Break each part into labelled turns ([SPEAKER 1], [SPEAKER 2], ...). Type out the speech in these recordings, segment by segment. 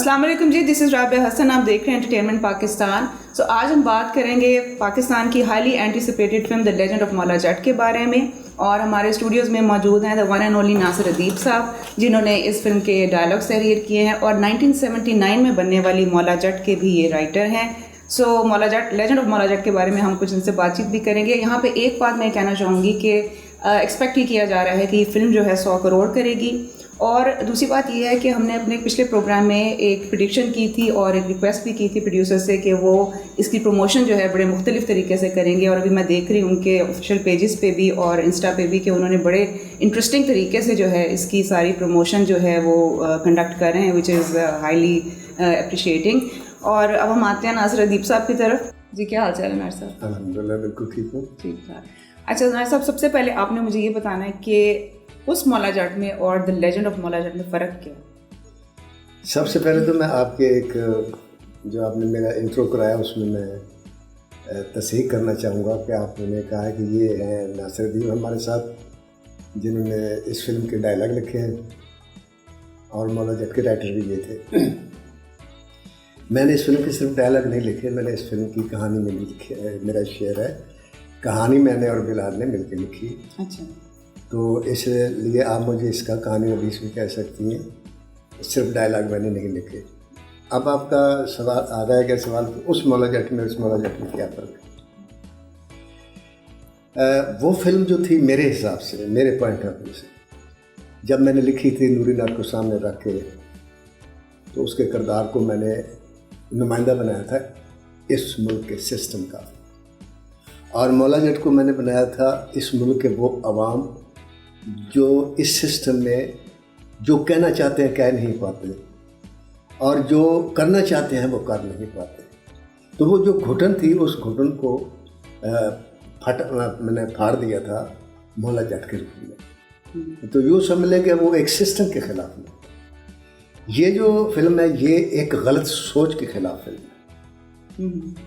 [SPEAKER 1] अस्सलाम वालेकुम जी, this is Rabia Hasan. आप देख रहे हैं एंटरटेनमेंट पाकिस्तान। आज हम बात करेंगे पाकिस्तान की highly anticipated film the legend of Maula Jatt के बारे में। और हमारे स्टूडियोज़ में मौजूद हैं the one and only Nasir Adib साहब, जिन्होंने इस फिल्म के डायलॉग्स तहरीर किए हैं और 1979 में बनने वाली मौला जट के भी ये राइटर हैं। मौला जट, लेजेंड ऑफ मौला जट के बारे में हम कुछ इनसे बातचीत भी करेंगे। यहाँ पे एक बात मैं कहना चाहूँगी कि एक्सपेक्ट ही किया जा रहा है कि ये फिल्म जो है 100 करोड़ करेगी। और दूसरी बात यह है कि हमने अपने पिछले प्रोग्राम में एक प्रेडिक्शन की थी और एक रिक्वेस्ट भी की थी प्रोड्यूसर से कि वो इसकी प्रमोशन जो है बड़े मुख्तलिफ तरीके से करेंगे। और अभी मैं देख रही हूँ उनके ऑफिशियल पेजेस पे भी और इंस्टा पे भी कि उन्होंने बड़े इंटरेस्टिंग तरीके से जो है इसकी सारी प्रमोशन जो है वो कंडक्ट कर रहे हैं, विच इज़ हाईली अप्रिशिएटिंग। और अब हम आते हैं नासिर अदीब साहब की तरफ। जी, क्या हाल चाल है नासिर साहब?
[SPEAKER 2] अल्हम्दुलिल्लाह, बिल्कुल ठीक हूँ।
[SPEAKER 1] ठीक ठाक। अच्छा नासिर साहब, सबसे पहले आपने मुझे ये बताना है कि उस मौला जट में और the legend of Maula Jatt में फ़र्क क्या है?
[SPEAKER 2] सबसे पहले तो मैं आपके एक जो आपने मेरा इंट्रो कराया उसमें मैं तस्दीक करना चाहूँगा कि आपने कहा है कि ये हैं नासिर अदीब हमारे साथ, जिन्होंने इस फिल्म के डायलॉग लिखे हैं और मौला जट के राइटर भी ये थे। मैंने इस फिल्म के सिर्फ डायलॉग नहीं लिखे, मैंने इस फिल्म की कहानी में भी लिखी है। मेरा शेर है, कहानी मैंने और बिलाल ने मिलकर लिखी।
[SPEAKER 1] अच्छा, तो
[SPEAKER 2] इसलिए आप मुझे इसका कहानी नवीस भी कह सकती हैं, सिर्फ डायलॉग मैंने नहीं लिखे। अब आपका सवाल आ रहा है कि सवाल उस मौला जट में उस मौला जट में क्या फ़र्क है। वो फिल्म जो थी मेरे हिसाब से, मेरे पॉइंट ऑफ व्यू से, जब मैंने लिखी थी नूरी नाथ को सामने रख के, तो उसके किरदार को मैंने नुमाइंदा बनाया था इस मुल्क के सिस्टम का, और मौला जट को मैंने बनाया था इस मुल्क के वो अवाम जो इस सिस्टम में जो कहना चाहते हैं कह नहीं पाते और जो करना चाहते हैं वो कर नहीं पाते। तो वो जो घुटन थी, उस घुटन को मैंने फाड़ दिया था मौला जट के रूप में। तो यूँ समझ लें कि वो एक सिस्टम के ख़िलाफ़ में, ये जो फिल्म है ये एक गलत सोच के ख़िलाफ़ फिल्म है।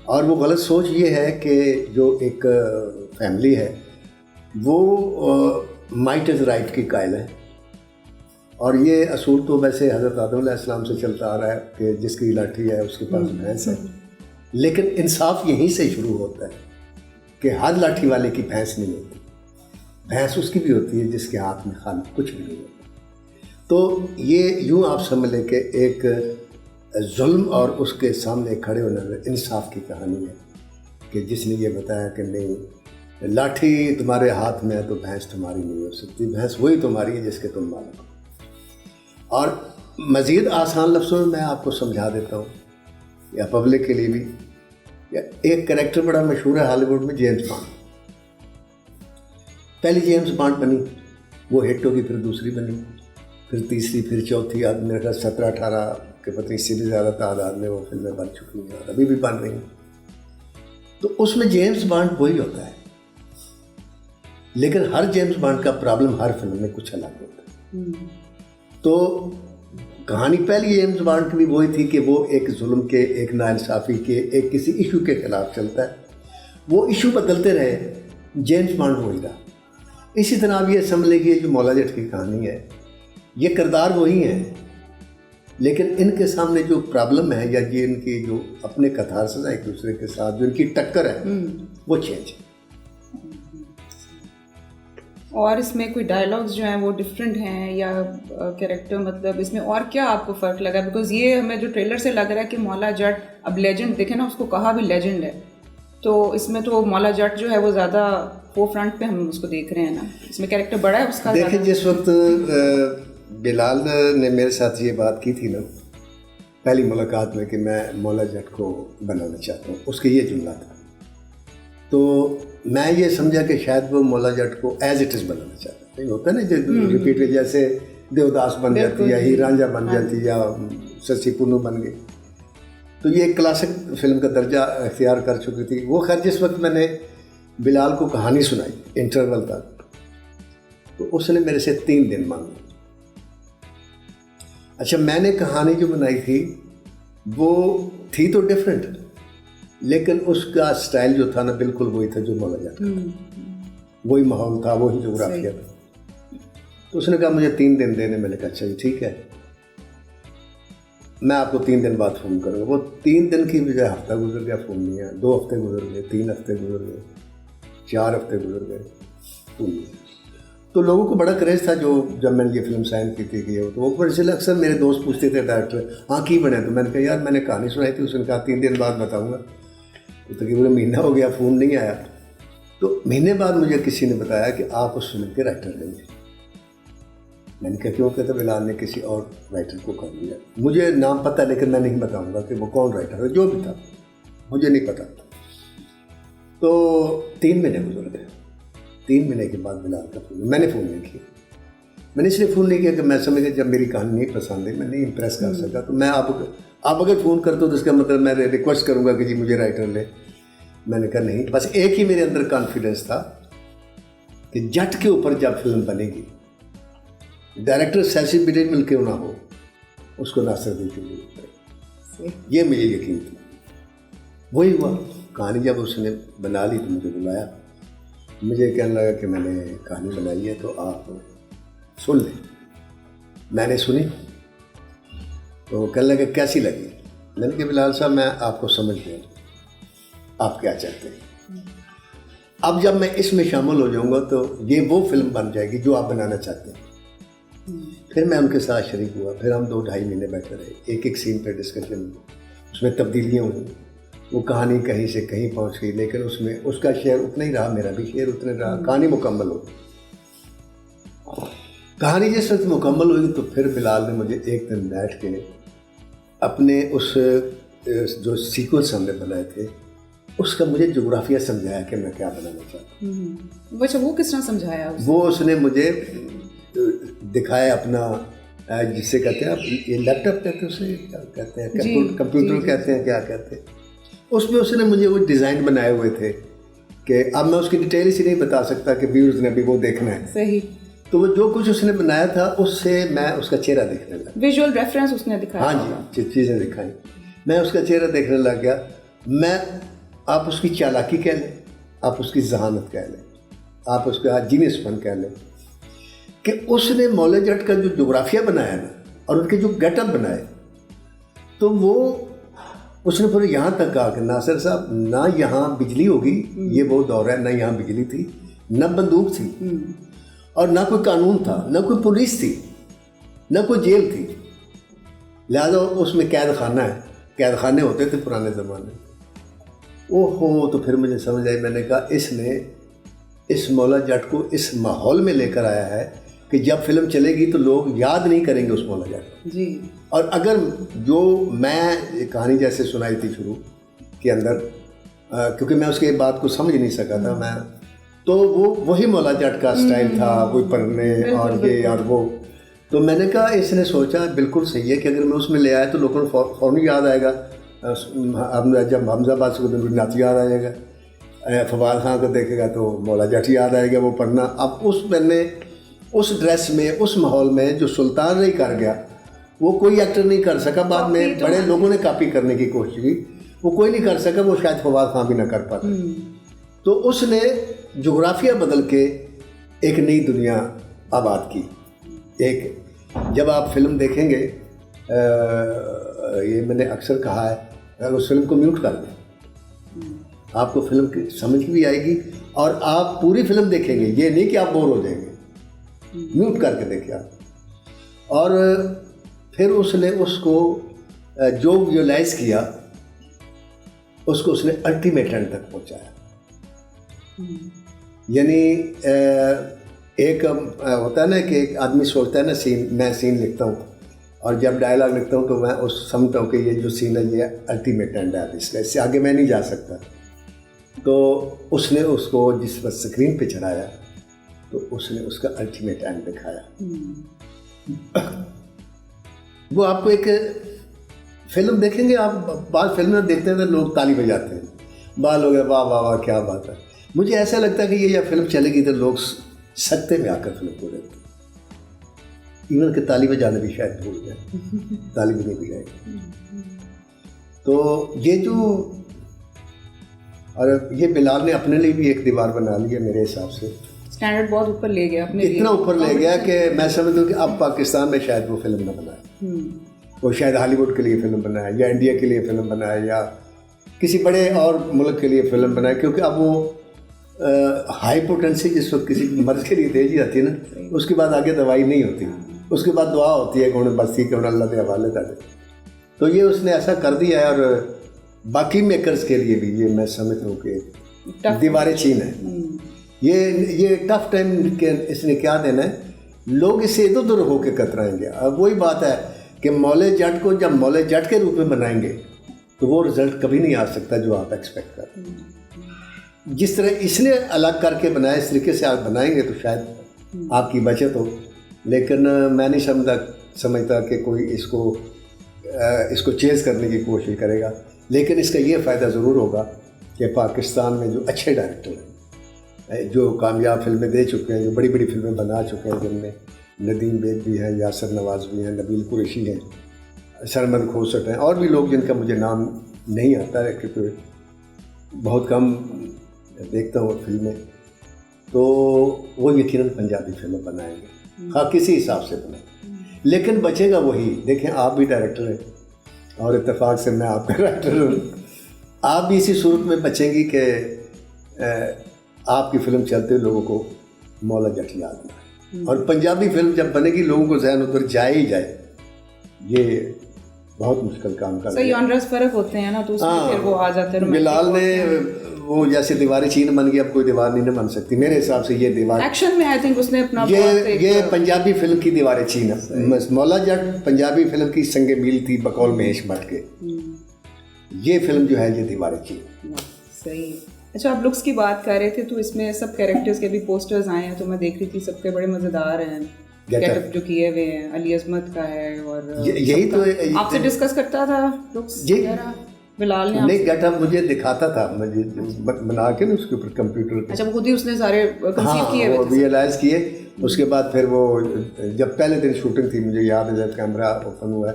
[SPEAKER 2] और वो गलत सोच ये है कि जो एक फैमिली है वो माइट इज़ राइट की कायल है, और ये असूल तो वैसे हज़रत आदम अलैहिस्सलाम से चलता आ रहा है कि जिसकी लाठी है उसके पास भैंस है। लेकिन इंसाफ यहीं से शुरू होता है कि हर लाठी वाले की भैंस नहीं होती, भैंस उसकी भी होती है जिसके हाथ में खाली कुछ भी नहीं होता। तो ये यूँ आप समझ लें कि एक जुल्म और उसके सामने खड़े होने वाले इंसाफ की कहानी है कि जिसने ये बताया कि नहीं, लाठी तुम्हारे हाथ में है तो भैंस तुम्हारी नहीं हो सकती, भैंस वही तुम्हारी है जिसके तुम मालिक हो। और मज़ीद आसान लफ्ज़ों में मैं आपको समझा देता हूँ, या पब्लिक के लिए भी, या एक कैरेक्टर बड़ा मशहूर है हॉलीवुड में, जेम्स बॉन्ड। पहली जेम्स बॉन्ड बनी, वो हिट होगी, फिर दूसरी बनी, फिर तीसरी, फिर चौथी। अब मेरे ख्याल 17-18 के पता इससे भी ज़्यादा तादाद में वो फिल्में बन चुकी हैं और अभी भी बन रही हैं। तो उसमें जेम्स बॉन्ड वही होता है, लेकिन हर जेम्स बॉन्ड का प्रॉब्लम हर फिल्म में कुछ अलग होता है। तो कहानी पहली जेम्स बॉन्ड की भी वही थी कि वो एक जुल्म के, एक नाइंसाफ़ी के, एक किसी इशू के ख़िलाफ़ चलता है। वो इशू बदलते रहे, जेम्स बॉन्ड वही रहा। इसी तरह आप ये समझ लीजिए जो मौला जट की कहानी है, ये किरदार वही हैं, लेकिन इनके सामने जो प्रॉब्लम है या ये इनकी जो अपने कथारसिस है एक दूसरे के साथ जो इनकी टक्कर है वो चेंज है।
[SPEAKER 1] और इसमें कोई डायलॉग्स जो हैं वो डिफरेंट हैं या कैरेक्टर, मतलब इसमें और क्या आपको फ़र्क लगा? बिकॉज़ ये हमें जो ट्रेलर से लग रहा है कि मौला जट अब लेजेंड, देखें ना, उसको कहा भी लेजेंड है, तो इसमें तो मौला जट जो है वो ज़्यादा फोर फ्रंट पे हम उसको देख रहे हैं ना, इसमें कैरेक्टर बड़ा है उसका।
[SPEAKER 2] देखिए, जिस वक्त बिलाल ने मेरे साथ ये बात की थी ना पहली मुलाकात में कि मैं मौला जट को बनाना चाहता हूँ, उसके ये जुमला था, तो मैं ये समझा कि शायद वो मौला जट को एज इट इज़ बनाना चाहता है। होता है ना जो रिपीटेड, जैसे देवदास बन जाती या हीर रांझा बन जाती या ससी पुन्नू बन गई, तो ये एक क्लासिक फिल्म का दर्जा अख्तियार कर चुकी थी वो। खैर, जिस वक्त मैंने बिलाल को कहानी सुनाई इंटरवल तक, तो उसने मेरे से 3 दिन मांगे। अच्छा, मैंने कहानी जो बनाई थी वो थी तो डिफरेंट, लेकिन उसका स्टाइल जो था ना बिल्कुल वही था जो मौला जट था, वही माहौल था, वही जोग्राफिया था। तो उसने कहा मुझे 3 दिन देने। मैंने कहा अच्छा जी ठीक है। मैं आपको 3 दिन बाद फ़ोन करूँगा। वो 3 दिन की बजाय हफ्ता गुजर गया, फ़ोन नहीं आया। 2 हफ्ते गुजर गए, 3 हफ्ते गुजर गए, 4 हफ्ते गुजर गए, फ़ोन नहीं आया। तो लोगों को बड़ा क्रेज़ था, जो जब मैंने ये फिल्म साइन की थी कि तो वो पर इसलिए अक्सर मेरे दोस्त पूछते थे डायरेक्टर, हाँ की बने? तो मैंने कहा यार मैंने कहानी सुनाई थी, उसने कहा 3 दिन बाद बताऊँगा। तो तकरीबन महीना हो गया, फ़ोन नहीं आया। तो महीने बाद मुझे किसी ने बताया कि आप उस फिल्म के राइटर बने। मैंने कहा क्यों? कहते बिलाल ने किसी और राइटर को कर दिया। मुझे नाम पता, लेकिन मैं नहीं बताऊँगा कि वो कौन राइटर है, जो भी था मुझे नहीं पता। तो 3 महीने गुजर गए। 3 महीने के बाद बिलाल का फ़ोन, मैंने फ़ोन नहीं किया। मैंने इसलिए फ़ोन नहीं किया कि मैं समझ गया जब मेरी कहानी नहीं पसंद है, मैं नहीं इम्प्रेस कर सका, तो मैं आप अगर फ़ोन करते हो तो इसका मतलब मैं रिक्वेस्ट करूँगा कि जी मुझे राइटर ले। मैंने कहा नहीं, बस एक ही मेरे अंदर कॉन्फिडेंस था कि जट के ऊपर जब फिल्म बनेगी, डायरेक्टर सैसी बिले मिल क्यों ना हो, उसको नासिरुद्दीन की जरूरत है, ये मुझे यकीन था। वही हुआ। कहानी जब उसने बना ली तो मुझे बुलाया, मुझे कहने लगा कि मैंने कहानी बनाई है तो आप सुन लें। मैंने सुनी तो कहने लगे कैसी लगी? मैंने कहा बिलाल साहब मैं आपको समझ गया, आप क्या चाहते हैं। अब जब मैं इसमें शामिल हो जाऊंगा तो ये वो फिल्म बन जाएगी जो आप बनाना चाहते हैं। फिर मैं उनके साथ शरीक हुआ, फिर हम 2-2.5 महीने बैठे रहे, एक सीन पर डिस्कशन, उसमें तब्दीलियाँ हुई, वो कहानी कहीं से कहीं पहुंच गई, लेकिन उसमें उसका शेयर उतना ही रहा, मेरा भी शेयर उतना रहा। कहानी मुकम्मल हो गई। कहानी जिस वक्त मुकम्मल हुई तो फिर बिलाल ने मुझे एक दिन बैठ के अपने उस जो सीक्वेंस हमने बनाए थे उसका मुझे जोग्राफिया समझाया कि मैं क्या बनाना चाहता हूँ।
[SPEAKER 1] अच्छा, वो किस तरह समझाया?
[SPEAKER 2] वो उसने मुझे दिखाया अपना, जिससे कहते हैं आप ये लैपटॉप कहते हैं, उसे क्या कहते हैं, कंप्यूटर कहते हैं, क्या कहते हैं, उसमें उसने मुझे वो डिज़ाइन बनाए हुए थे कि अब मैं उसकी डिटेल इसी नहीं बता सकता कि व्यूअर्स ने भी वो देखना है।
[SPEAKER 1] सही।
[SPEAKER 2] तो वो जो कुछ उसने बनाया था उससे मैं उसका चेहरा देखने लगा।
[SPEAKER 1] विजुअल रेफरेंस उसने दिखाया।
[SPEAKER 2] हाँ जी, चीज़ें दिखाई, मैं उसका चेहरा देखने लग गया। मैं, आप उसकी चालाकी कह लें, आप उसकी जहानत कह लें, आप उसका जीनियसपन कह लें, कि उसने मौला जट का जो जोग्राफिया बनाया ना और उनके जो गेटअप बनाए, तो वो उसने फिर यहाँ तक कहा कि नासिर साहब ना यहाँ बिजली होगी, ये वो दौर है, ना यहाँ बिजली थी, ना बंदूक थी, और ना कोई कानून था, ना कोई पुलिस थी, ना कोई जेल थी, लिहाजा उसमें कैद खाना है, कैद खाने होते थे पुराने ज़माने। ओहो, तो फिर मुझे समझ आई। मैंने कहा इसने इस मौला जट को इस माहौल में लेकर आया है कि जब फिल्म चलेगी तो लोग याद नहीं करेंगे उस मौला जट को जी। और अगर जो मैं कहानी जैसे सुनाई थी शुरू के अंदर, क्योंकि मैं उसके बात को समझ नहीं सका था मैं, तो वो वही मौला जट का स्टाइल था, वो पढ़ने और ये और वो, तो मैंने कहा इसने सोचा बिल्कुल सही है कि अगर मैं उसमें ले आया तो लोगों को फ़ौरन याद आएगा। जब हमजा बात को नाती याद आ जाएगा, फवाद खान को देखेगा तो मौला जट याद आएगा वो पढ़ना। अब उस मैंने उस ड्रेस में, उस माहौल में जो सुल्तान नहीं कर गया वो कोई एक्टर नहीं कर सका। बाद में बड़े लोगों ने कॉपी करने की कोशिश की, वो कोई नहीं कर सका, वो शायद फवाद खान भी ना कर पाता। तो उसने जोग्राफिया बदल के एक नई दुनिया आबाद की। एक जब आप फिल्म देखेंगे, ये मैंने अक्सर कहा है, अगर उस फिल्म को म्यूट कर दें आपको फिल्म की समझ भी आएगी और आप पूरी फिल्म देखेंगे, ये नहीं कि आप बोर हो जाएंगे। म्यूट करके देखिए आप। और फिर उसने उसको जो विजुअलाइज किया उसको उसने अल्टीमेट एंड तक पहुंचाया। यानी एक होता है ना कि एक आदमी सोचता है ना, सीन, मैं सीन लिखता हूँ और जब डायलॉग लिखता हूँ तो मैं उस समझता हूँ कि ये जो सीन है ये अल्टीमेट एंड है, इससे आगे मैं नहीं जा सकता। तो उसने उसको जिस वक्त स्क्रीन पे चढ़ाया तो उसने उसका अल्टीमेट एंड दिखाया। वो आपको एक फिल्म देखेंगे आप, बाद फिल्म में देखते हैं तो लोग ताली बजाते हैं, बाद लोग वाह वाह वाह क्या बात है। मुझे ऐसा लगता है कि ये जब फिल्म चलेगी तो लोग सकते में आकर फिल्म को देखते, इवन के ताली बजाने भी शायद भूल जाए, ताली भी नहीं बजाएगी। तो ये जो, और ये बिलाल ने अपने लिए भी एक दीवार बना ली है मेरे हिसाब से,
[SPEAKER 1] स्टैंडर्ड बहुत ऊपर ले गया अपने,
[SPEAKER 2] इतना ऊपर ले गया कि मैं समझता हूँ कि अब पाकिस्तान में शायद वो फिल्म ना बनाए। वो शायद हॉलीवुड के लिए फ़िल्म बनाए या इंडिया के लिए फ़िल्म बनाए या किसी बड़े और मुल्क के लिए फ़िल्म बनाए, क्योंकि अब वो हाई पोटेंसी जिस वक्त किसी मर्ज के लिए तेजी आती है ना, उसके बाद आगे दवाई नहीं होती, उसके बाद दुआ होती है कि उन्हें बस ठीक है, उन्हें अल्लाह के हवाले कर। तो ये उसने ऐसा कर दिया है। और बाकी मेकर्स के लिए भी ये मैं समझता हूँ कि दीवारें चीन है। ये टफ टाइम के इसने क्या देना है, लोग इससे इधर उधर होकर कतराएंगे। अब वही बात है कि मौले जट को जब मौले जट के रूप में बनाएंगे तो वो रिज़ल्ट कभी नहीं आ सकता जो आप एक्सपेक्ट करते। जिस तरह इसने अलग करके बनाया, इस तरीके से आप बनाएंगे तो शायद आपकी बचत हो। लेकिन मैं नहीं समझता कि कोई इसको चेज़ करने की कोशिश करेगा। लेकिन इसका ये फ़ायदा ज़रूर होगा कि पाकिस्तान में जो अच्छे डायरेक्टर हैं, जो कामयाब फिल्में दे चुके हैं, जो बड़ी बड़ी फिल्में बना चुके हैं, जिनमें नदीम बेग भी हैं, यासर नवाज़ भी हैं, नबील कुरैशी हैं, सरमद खोसट हैं, और भी लोग जिनका मुझे नाम नहीं आता है क्योंकि बहुत कम देखता हूँ फिल्में। तो वो यकीनन पंजाबी फिल्में बनाएंगे, हाँ किसी हिसाब से बनाएंगे, लेकिन बचेगा वही। देखें, आप भी डायरेक्टर हैं और इत्तेफाक से मैं आपका डायरेक्टर हूँ। आप भी इसी सूरत में बचेंगी कि आपकी फिल्म चलते लोगों को मौला जट याद ना, और पंजाबी फिल्म जब बनेगी लोगों को जहन उधर जाए ही जाए, ये बहुत मुश्किल काम कर
[SPEAKER 1] सही ऑनरस फर्क होते हैं ना, तो उसमें फिर वो आ जाते हैं।
[SPEAKER 2] बिलाल ने वो जैसे दीवारें चीन बन गई, अब कोई दीवार नहीं बन सकती मेरे हिसाब से। ये दीवार
[SPEAKER 1] एक्शन में आई थिंक उसने अपना
[SPEAKER 2] ये पंजाबी फिल्म की दीवारें चीन है। मौला जट पंजाबी फिल्म की संगे मील थी बकौल महेश भट्ट के। ये फिल्म जो है ये दीवारें चीन।
[SPEAKER 1] सही। अच्छा, आप लुक्स की बात कर रहे थे तो इसमें सब कैरेक्टर्स के भी पोस्टर्स आए हैं, तो मैं देख रही थी सबके बड़े मज़ेदार हैं गेटअप जो किए हुए हैं। अली अजमत का है, और
[SPEAKER 2] यही तो
[SPEAKER 1] आपसे डिस्कस करता था लुक्स वगैरह बिलाल ने?
[SPEAKER 2] नहीं, गेटअप मुझे दिखाता था, मुझे बना के ना उसके ऊपर कंप्यूटर पे।
[SPEAKER 1] अच्छा, वो खुद ही उसने सारे कंसीव किए हुए थे,
[SPEAKER 2] रियलाइज़ किए। उसके बाद फिर वो जब पहले दिन शूटिंग थी, मुझे याद है जब कैमरा ओपन हुआ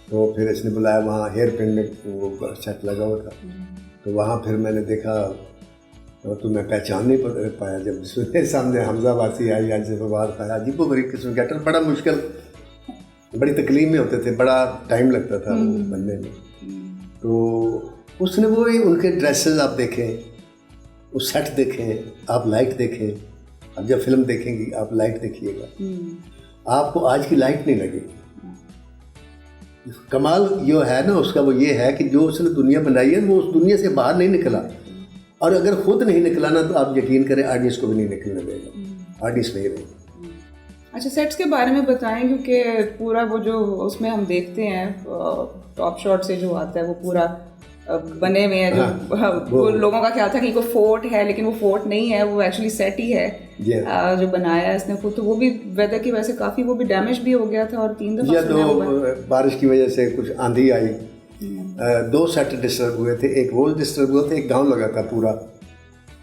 [SPEAKER 2] तो फिर इसने बुलाया, वहाँ हेयर पिन में वो सेट लगा हुआ था, तो वहाँ फिर मैंने देखा तो मैं पहचान नहीं पाया। जब उसके सामने हमजा वासी आई या जवाब आया, अजीबो गरीब किस्म का गेटअप, बड़ा मुश्किल, बड़ी तकलीफ में होते थे, बड़ा टाइम लगता था वो बनने में। तो उसने वो उनके ड्रेसेस आप देखें, वो सेट देखें, आप लाइट देखें। अब जब फिल्म देखेंगी आप लाइट देखिएगा, आपको आज की लाइट नहीं लगेगी। कमाल जो है ना उसका, वो ये है कि जो उसने दुनिया बनाई है वो उस दुनिया से बाहर नहीं निकला, और अगर खुद नहीं निकला ना तो आप यकीन करें ऑडियंस को भी नहीं निकलने देगा, ऑडियंस नहीं रहेगा।
[SPEAKER 1] अच्छा, सेट्स के बारे में बताएं, क्योंकि पूरा वो जो उसमें हम देखते हैं टॉप शॉट से जो आता है वो पूरा बने हुए हैं, जो वो लोगों का ख्याल था कि कोई फोर्ट है, लेकिन वो फोर्ट नहीं है, वो एक्चुअली सेट ही है जो बनाया है इसने खुद। तो वो भी वेदर की वजह से काफ़ी वो भी डैमेज भी हो गया था, और 3 दफ़ा
[SPEAKER 2] तो बारिश की वजह से कुछ आंधी आई, 2 सेट डिस्टर्ब हुए थे, एक रोल डिस्टर्ब हुआ था, एक गाँव लगा था पूरा,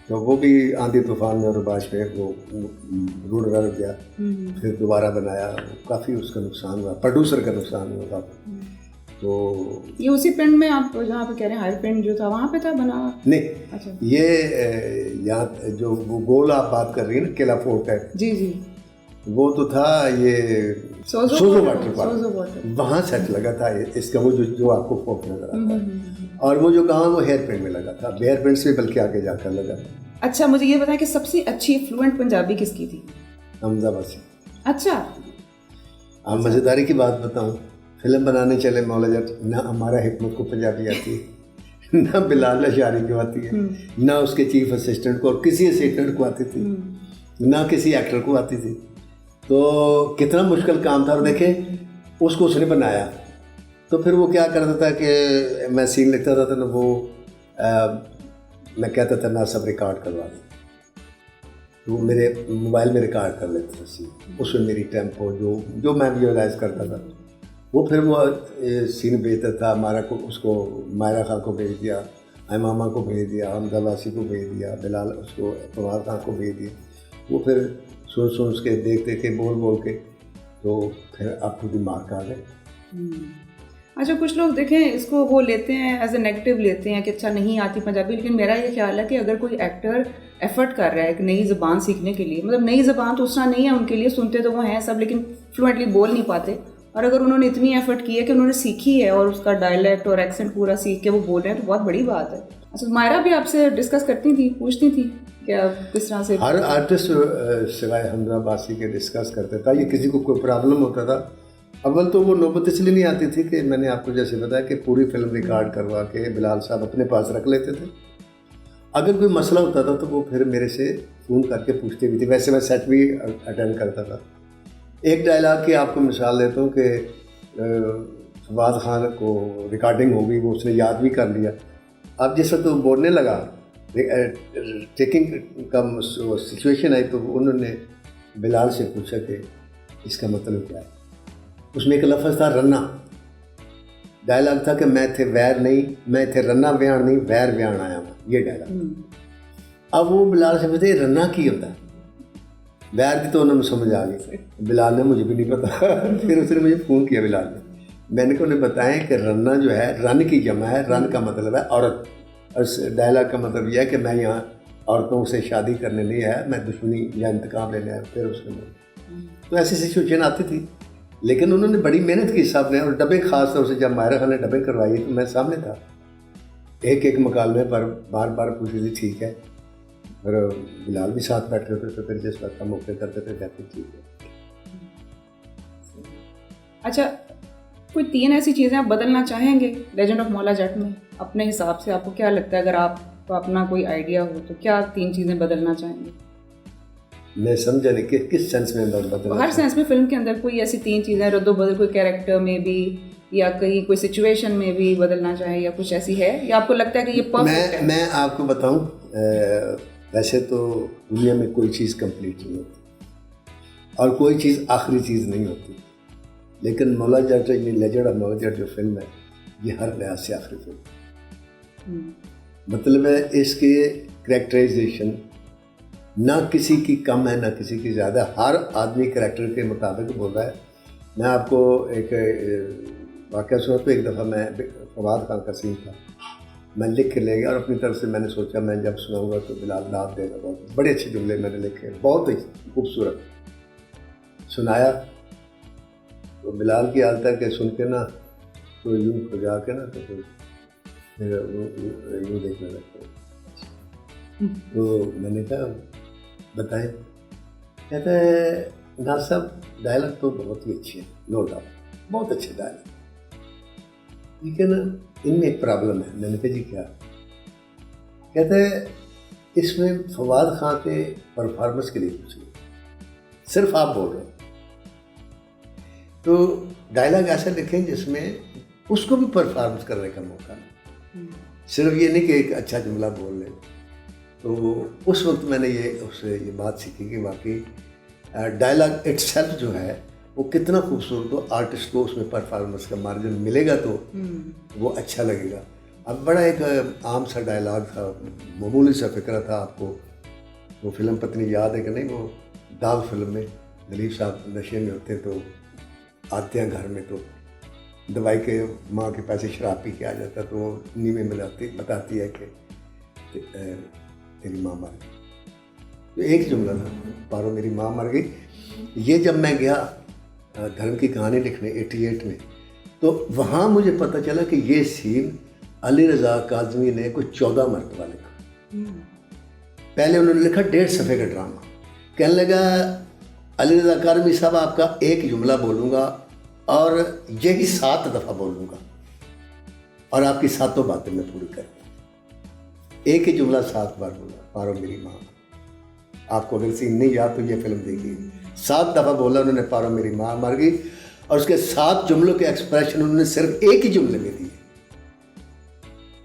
[SPEAKER 2] तो वो भी आंधी तूफान में और बारिश में वो रूड रह गया। फिर दोबारा बनाया, काफ़ी उसका नुकसान हुआ, प्रोड्यूसर का नुकसान हुआ। तो
[SPEAKER 1] ये उसी प्रिंट में आप जहाँ पे कह रहे हैं हायर प्रिंट जो था वहाँ पे था बना?
[SPEAKER 2] नहीं,
[SPEAKER 1] अच्छा,
[SPEAKER 2] ये यहाँ जो गोल आप बात कर रही है ना, किला फोर्ट है,
[SPEAKER 1] जी जी,
[SPEAKER 2] वो तो था ये सोजो वाटर पार्क, वहाँ सेट लगा था इसका, वो जो आपको फोर्ट नजर आता है। और वो जो गाँव वो हेयर प्रिंट में लगा था, हेयर प्रिंट से बल्कि आगे जाकर लगा था।
[SPEAKER 1] अच्छा, मुझे ये बताएं कि सबसे अच्छी फ्लुएंट पंजाबी किसकी थी?
[SPEAKER 2] हमजा वासी।
[SPEAKER 1] अच्छा,
[SPEAKER 2] आप मज़ेदारी की बात बताऊँ, फिल्म बनाने चले मौला जट, ना हमारा हिकमत को पंजाबी आती है, ना बिलाल अशारी को आती है, ना उसके चीफ असिस्टेंट को और किसी असिस्टेंट को आती थी, ना किसी एक्टर को आती थी। तो कितना मुश्किल काम था। और देखें उसको उसने बनाया, तो फिर वो क्या करता था कि मैं सीन लिखता था ना, वो मैं कहता था ना सब रिकॉर्ड करवा दें, तो मेरे मोबाइल में रिकॉर्ड कर लेते थे सीन, उसमें मेरी टेम्पो जो मैं विजुअलाइज करता था, वो फिर वो सीन भेजता था। हमारा को उसको मायरा खान को भेज दिया, इमामा को भेज दिया, हमजा वासी को भेज दिया, बिलाल उसको फवाद खान को भेज दिया। वो फिर सुन के देख के बोल के तो फिर आपको दिमाग आ गए।
[SPEAKER 1] अच्छा, कुछ लोग देखें इसको वो लेते हैं एज ए नेगेटिव लेते हैं कि अच्छा नहीं आती पंजाबी, लेकिन मेरा ये ख्याल है कि अगर कोई एक्टर एफर्ट कर रहा है एक नई ज़बान सीखने के लिए, मतलब नई ज़बान तो उस तरह नहीं है उनके लिए, सुनते तो वो हैं सब लेकिन फ्लुएंटली बोल नहीं पाते, और अगर उन्होंने इतनी एफर्ट की है कि उन्होंने सीखी है और उसका डायलेक्ट और एक्सेंट पूरा सीख के वो बोल रहे हैं, तो बहुत बड़ी बात है। अच्छा, मायरा भी आपसे डिस्कस करती थी, पूछती थी क्या किस तरह से?
[SPEAKER 2] हर आर्टिस्ट सिवाय हमजा बासी के डिस्कस करता था। ये किसी को कोई प्रॉब्लम होता था, अव्वल तो वो नौबत इसलिए नहीं आती थी कि मैंने आपको जैसे बताया कि पूरी फिल्म रिकॉर्ड करवा के बिलाल साहब अपने पास रख लेते थे। अगर कोई मसला होता था तो वो फिर मेरे से फ़ोन करके पूछते भी थे। वैसे मैं सेट भी अटेंड करता था। एक डायलॉग की आपको मिसाल देता हूँ कि फवाद खान को रिकॉर्डिंग हो गई, वो उसने याद भी कर लिया। अब जिस वक्त वो बोलने लगा, टेकिंग का सिचुएशन आई, तो उन्होंने बिलाल से पूछा कि इसका मतलब क्या है। उसमें एक लफ्ज़ था रन्ना, डायलॉग था कि मैं थे वैर नहीं, मैं थे रन्ना बयान नहीं, वैर बयान आया हूँ, ये डायलॉग। अब वो बिलाल से पूछते रन्ना की होता है, वैर की तो उन्होंने समझ आ गई। बिलाल ने, मुझे भी नहीं पता। फिर उसने मुझे फ़ोन किया बिलाल ने, मैंने को उन्हें बताया कि रन्ना जो है रन की जमा है, रन का मतलब है औरत, और डायलॉग का मतलब यह है कि मैं यहाँ औरतों से शादी करने नहीं आया, मैं दुश्मनी या इंतकाम लेने आया। फिर उसने तो ऐसी सिचुएशन आती थी, लेकिन उन्होंने बड़ी मेहनत की साहब ने। और डबिंग ख़ास तौर से जब मायरा खान ने डबिंग करवाई तो मैं सामने था, एक एक मकालमे पर बार बार पूछी थी ठीक है, और बिलाल भी साथ बैठे होते थे, फिर जिस वक्त हम मौके करते थे कहते ठीक है।
[SPEAKER 1] अच्छा, कोई 3 ऐसी चीज़ें आप बदलना चाहेंगे लेजेंड ऑफ मौला जट में अपने हिसाब से? आपको क्या लगता है, अगर आपको अपना कोई आइडिया हो तो क्या 3 चीज़ें बदलना चाहेंगे?
[SPEAKER 2] मैं समझा नहीं कि किस सेंस में बदलना?
[SPEAKER 1] हर सेंस में। फिल्म के अंदर कोई ऐसी 3 चीज़ें रद्दो बदल, कोई कैरेक्टर में भी या कहीं कोई सिचुएशन में भी बदलना चाहें, या कुछ ऐसी है, या आपको लगता है कि ये परफेक्ट है?
[SPEAKER 2] मैं आपको बताऊं, वैसे तो दुनिया में कोई चीज़ कंप्लीट नहीं होती और कोई चीज़ आखिरी चीज़ नहीं होती, लेकिन मौला जट, ये लेजेंड ऑफ मौला जट जो फिल्म है, ये हर लिहाज से आखिरी फिल्म। मतलब है इसके कैरेक्टराइजेशन ना किसी की कम है ना किसी की ज़्यादा, हर आदमी कैरेक्टर के मुताबिक बोल रहा है। मैं आपको एक वाक़या सुना, तो एक दफ़ा मैं फवाद खान का सीन था, मैं लिख के ले गया और अपनी तरफ से मैंने सोचा मैं जब सुनाऊंगा तो बिलाल दाद देगा। बहुत बड़े अच्छे जुमले मैंने लिखे, बहुत ही खूबसूरत सुनाया। तो बिलाल की हालत है कि सुन के ना तो यूँ खुजा के ना तो फिर यूँ देखने लगते। तो मैंने कहा बताएं, कहते हैं ना साहब डायलॉग तो बहुत ही अच्छे हैं, नो डाउट बहुत अच्छे डायलॉग, लेकिन इनमें एक प्रॉब्लम है। मैंने कहा जी क्या? कहते हैं इसमें फवाद खान के परफॉर्मेंस के लिए कुछ नहीं, सिर्फ आप बोल रहे हैं। तो डायलॉग ऐसा लिखें जिसमें उसको भी परफॉर्मेंस करने का मौका मिले, सिर्फ ये नहीं कि एक अच्छा जुमला बोल ले। तो उस वक्त मैंने उससे ये बात सीखी कि वाकई डायलॉग इटसेल्फ जो है वो कितना खूबसूरत हो, आर्टिस्ट को उसमें परफॉर्मेंस का मार्जिन मिलेगा तो वो अच्छा लगेगा। अब बड़ा एक आम सा डायलॉग था, मामूली सा फिक्र था। आपको वो फिल्म पत्नी याद है कि नहीं? वो दाग फिल्म में दिलीप साहब नशे में होते तो आते हैं घर में, तो दवाई के माँ के पैसे शराब पी के आ जाता, तो वो नीवे में बताती है कि तेरी माँ मर गई। तो एक जुमला था, पारो मेरी माँ मर गई। ये जब मैं गया धर्म की कहानी लिखने 88 में, तो वहाँ मुझे पता चला कि ये सीन अली रज़ा काज़मी ने कुछ 14 मरतबा लिखा। पहले उन्होंने लिखा 1.5 सफ़े का ड्रामा, कहने लगा अली रज़ा काज़मी साहब आपका एक जुमला बोलूँगा और यही 7 दफ़ा बोलूँगा और आपकी 7 बातें मैं पूरी करूँगा। एक ही जुमला 7 बार बोला, पारो मेरी माँ। आपको अगर सीन नहीं याद तो ये फिल्म देखिए, 7 दफ़ा बोला उन्होंने पारो मेरी माँ मर गई, और उसके 7 जुमलों के एक्सप्रेशन उन्होंने सिर्फ एक ही जुमले में दिए।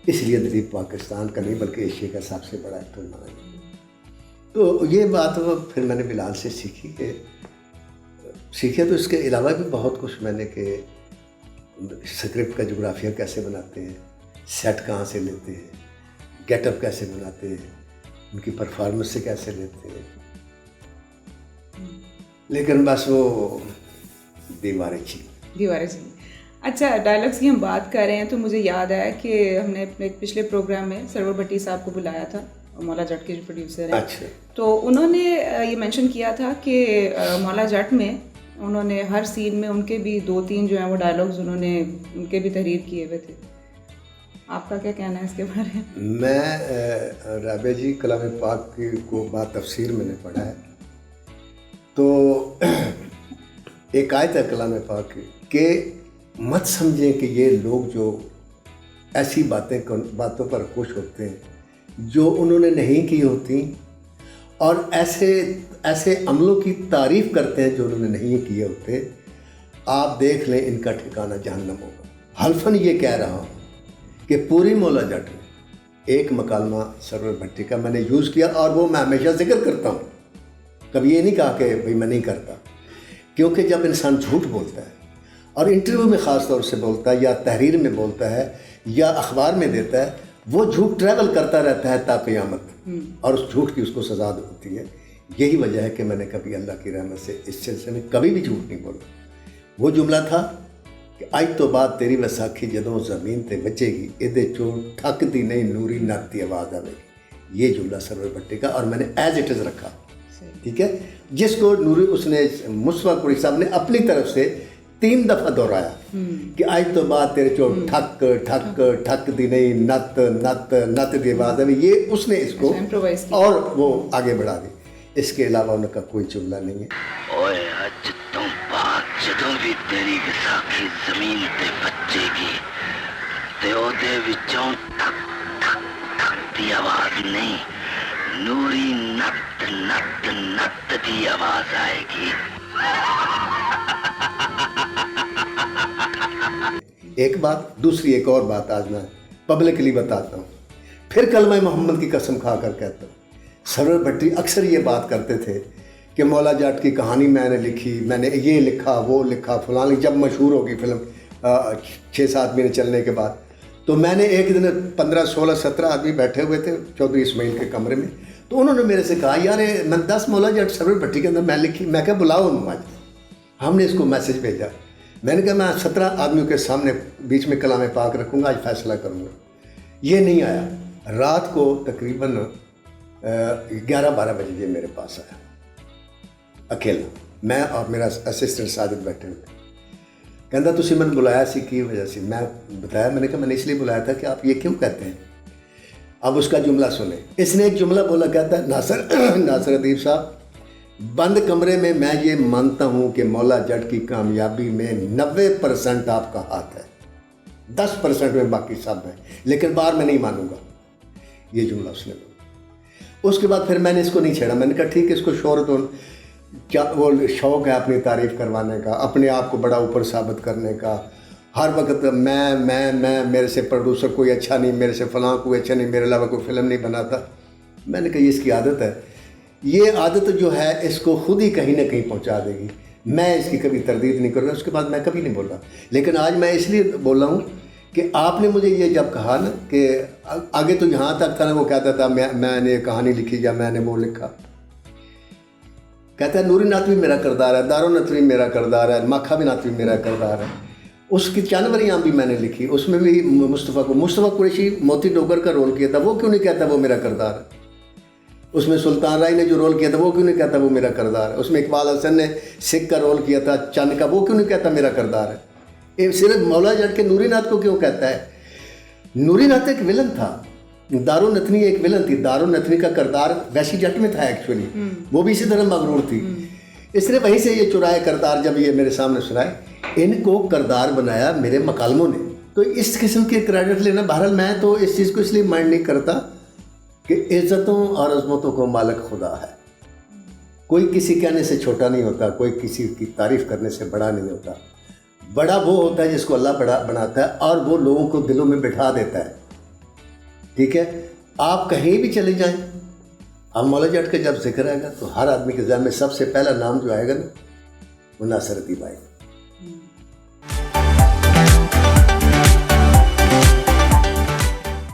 [SPEAKER 2] इसलिए दिलीप पाकिस्तान का नहीं बल्कि एशिया का सबसे बड़ा एक्टर माना गया। तो ये बात फिर मैंने बिलाल से सीखे तो इसके अलावा भी बहुत कुछ मैंने कि स्क्रिप्ट का जोग्राफिया कैसे बनाते हैं, सेट कहाँ से लेते हैं, गेटअप कैसे बनाते हैं, उनकी परफॉर्मेंस से कैसे लेते हैं। लेकिन बस वो दीवारें छी।
[SPEAKER 1] अच्छा, डायलॉग्स की हम बात कर रहे हैं तो मुझे याद आया कि हमने अपने पिछले प्रोग्राम में सरवर भट्टी साहब को बुलाया था, मौला जट के जो प्रोड्यूसर हैं।
[SPEAKER 2] अच्छा।
[SPEAKER 1] तो उन्होंने ये मेंशन किया था कि मौला जट में उन्होंने हर सीन में उनके भी 2-3 जो हैं वो डायलॉग्स उन्होंने उनके भी तहरीर किए हुए थे। आपका क्या कहना है इसके बारे में?
[SPEAKER 2] मैं राबिया जी कलाम पाक की को बात तफसीर मैंने पढ़ा है, तो एक आयत है कलाम पाक की कि मत समझें कि ये लोग जो ऐसी बातों पर खुश होते हैं जो उन्होंने नहीं की होती, और ऐसे अमलों की तारीफ़ करते हैं जो उन्होंने नहीं किए होते, आप देख लें इनका ठिकाना जहन्नम होगा। हल्फन ये कह रहा हूँ कि पूरी मौला जट में एक मकालमा सरवर भट्टी का मैंने यूज़ किया, और वो मैं हमेशा जिक्र करता हूँ, कभी ये नहीं कहा कि भाई मैं नहीं करता, क्योंकि जब इंसान झूठ बोलता है और इंटरव्यू में ख़ास तौर से बोलता है या तहरीर में बोलता है या अखबार में देता है, वो झूठ ट्रैवल करता रहता है ता क़यामत, और उस झूठ की उसको सज़ा होती है। यही वजह है कि मैंने कभी अल्लाह की रहमत से इस सिलसिले में कभी भी झूठ नहीं बोला। वो जुमला था कि आज तो बात तेरी वैसाखी जदों ज़मीन ते बचेगी, इहदे चों ठकदी नहीं नूरी नत दी आवाज़ आवेगी। ये जुमला सरवर भट्टी का, और मैंने एज इट इज़ रखा, ठीक है, जिसको नूरी उसने मुस्तफा कुरैशी साहब ने अपनी तरफ से 3 दफ़ा दोहराया कि आज तो बात तेरे चो ठक ठक ठक दी नहीं नत नत नत दी आवाज़ है। ये उसने इसको और वो आगे बढ़ा दी, इसके अलावा उनका कोई जुमला नहीं है।
[SPEAKER 3] ओए अज तो बात जदों भी तेरी विसाखी जमीन ते बचेगी ते ओदे विचों ठक ठक ठक दी आवाज़ नहीं, नूरी नत नत नत दी आवाज़ आएगी।
[SPEAKER 2] एक बात, दूसरी एक और बात आज मैं पब्लिकली बताता हूँ, फिर कलमा मोहम्मद की कसम खा कर कहता हूँ। सरवर भट्टी अक्सर ये बात करते थे कि मौला जाट की कहानी मैंने लिखी, मैंने ये लिखा वो लिखा फलानी। जब मशहूर होगी फिल्म 6-7 महीने चलने के बाद, तो मैंने एक दिन 15-16-17 आदमी बैठे हुए थे चौधरी इस्माइल के कमरे में, तो उन्होंने मेरे से कहा यार मैं 10 मौला जाट सरवर भट्टी के अंदर मैं लिखी। मैं क्या बुलाओ उन्होंने, आज हमने इसको मैसेज भेजा। मैंने कहा मैं 17 आदमियों के सामने बीच में कलाम पाक रखूँगा, आज फैसला करूँगा। ये नहीं आया। रात को तकरीबन 11-12 बजे ये मेरे पास आया अकेला, मैं और मेरा असिस्टेंट साजिद बैठे हुए। कहता तुसी मैंने बुलाया सी की वजह से? मैं बताया, मैंने कहा मैंने इसलिए बुलाया था कि आप ये क्यों कहते हैं। अब उसका जुमला सुने। इसने एक जुमला बोला, कहता है नासिर अदीब साहब, बंद कमरे में मैं ये मानता हूँ कि मौला जट की कामयाबी में 90% आपका हाथ है, 10% में बाकी सब है, लेकिन बाहर में नहीं मानूंगा। ये जुमला उसने बोला। उसके बाद फिर मैंने इसको नहीं छेड़ा। मैंने कहा ठीक है, इसको शोहरत हो, क्या वो शौक़ है अपनी तारीफ़ करवाने का, अपने आप को बड़ा ऊपर साबित करने का। हर वक्त मैं मेरे से प्रोड्यूसर कोई अच्छा नहीं, मेरे से फ़लाँ कोई अच्छा नहीं, मेरे अलावा कोई फ़िल्म नहीं बनाता। मैंने कहा ये इसकी आदत है, ये आदत जो है इसको खुद ही कहीं ना कहीं पहुंचा देगी। मैं इसकी कभी तरदीद नहीं करूँगा। उसके बाद मैं कभी नहीं बोला, लेकिन आज मैं इसलिए बोला हूँ कि आपने मुझे ये जब कहा ना कि आगे तो यहाँ तक था ना, वो कहता था मैंने कहानी लिखी या मैंने वो लिखा। कहता है नूरी नात भी मेरा किरदार है, दारो नत भी मेरा किरदार है, माखा भी नात भी मेरा किरदार है। उसकी जानवरियाँ भी मैंने लिखी, उसमें भी मुस्तफ़ा कुरैशी मोती डोगर का रोल किया था, वो क्यों नहीं कहता वो मेरा किरदार है। उसमें सुल्तान राय ने जो रोल किया था वो क्यों नहीं कहता वो मेरा किरदार है। उसमें इकबाल हसन ने सिख का रोल किया था, चंद का, वो क्यों नहीं कहता मेरा किरदार है। ये सिर्फ मौला जट के नूरी नाथ को क्यों कहता है। नूरी नाथ एक विलन था, दारो नथनी एक विलन थी। दारो नथनी का किरदार वैशी जट में था एक्चुअली, वो भी इसी तरह मगरूर थी। इसने वहीं से ये चुराए किरदार, जब ये मेरे सामने सुनाए, इनको किरदार बनाया मेरे मकालमों ने। तो इस किस्म के क्रेडिट लेना, बहरहाल मैं तो इस चीज़ को इसलिए माइंड नहीं करता कि इज़्ज़तों और अज़मतों को मालिक खुदा है। कोई किसी कहने से छोटा नहीं होता, कोई किसी की तारीफ़ करने से बड़ा नहीं होता। बड़ा वो होता है जिसको अल्लाह बड़ा बनाता है और वो लोगों को दिलों में बिठा देता है। ठीक है, आप कहीं भी चले जाएं, अब मौला जट का जब जिक्र आएगा तो हर आदमी के ज़हन में सबसे पहला नाम जो आएगा ना, वो नासिर अदीब आएगा।